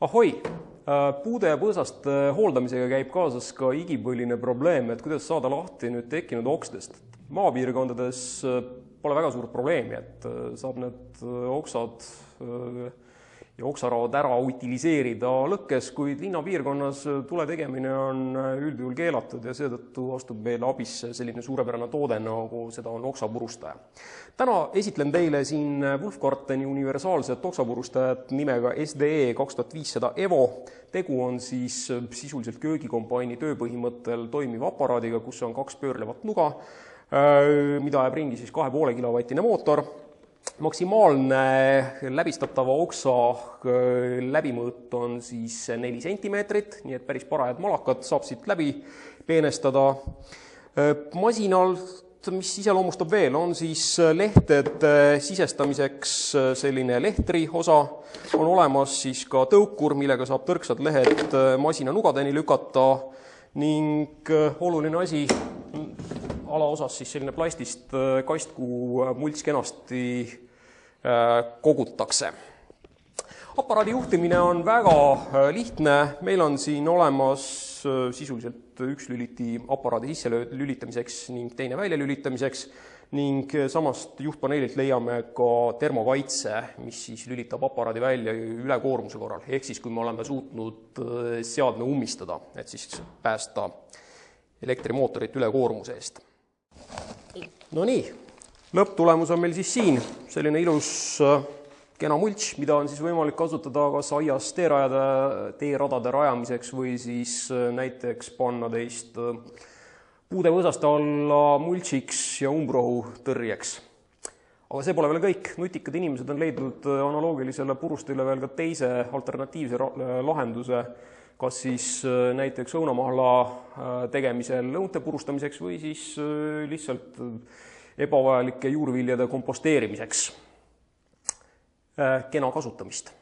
Ahoi! Puude ja põõsaste hooldamisega käib kaasas ka igipõline probleem, et kuidas saada lahti nüüd tekkinud okstest. Maapiirkondades pole väga suurt probleemi, et saab need oksad ja oksaraod ära utiliseerida lõkkes, kuid linnapiirkonnas tule tegemine on üldjuhul keelatud ja seetõttu astub meile abisse selline suurepärane toode, nagu seda on oksapurustaja. Täna esitlen teile siin Wolfgarteni universaalset oksapurustajat nimega SDE 2500 Evo. Tegu on siis sisuliselt köögikombaini tööpõhimõttel toimiva aparaadiga, kus on 2 pöörlevat nuga, mida ajab ringi siis 2,5 kilovatine mootor. Maksimaalne läbistatava oksa läbimõõt on siis 4 sentimeetrit, nii et päris parajad malakad saab siit läbi peenestada. Masinal, mis iseloomustab veel, on siis lehtede sisestamiseks selline lehtri osa. On olemas siis ka tõukur, millega saab tõrksad lehed masina nugadeni lükata ning oluline asi, alaosas siis selline plastist kast, kuhu mults kenasti kogutakse. Aparaadi juhtimine on väga lihtne. Meil on siin olemas sisuliselt üks lüliti aparaadi sisse lülitamiseks ning teine välja lülitamiseks ning samast juhtpaneelilt leiame ka termokaitse, mis siis lülitab aparaadi välja ülekoormuse korral. Ehk siis, kui me oleme suutnud seadme ummistada, et siis päästa elektrimootorit ülekoormuse eest. No nii, lõpptulemus on meil siis siin selline ilus kena mults, mida on siis võimalik kasutada kas aias teeradade rajamiseks või siis näiteks panna teist puudepõõsaste alla multsiks ja umbrohu tõrjeks. Aga see pole veel kõik. Nutikad inimesed on leidnud analoogilisele purustile veel ka teise alternatiivse lahenduse, kas siis näiteks õunamahla tegemisel õunte purustamiseks või siis lihtsalt ebavajalike juurviljade komposteerimiseks. Kena kasutamist!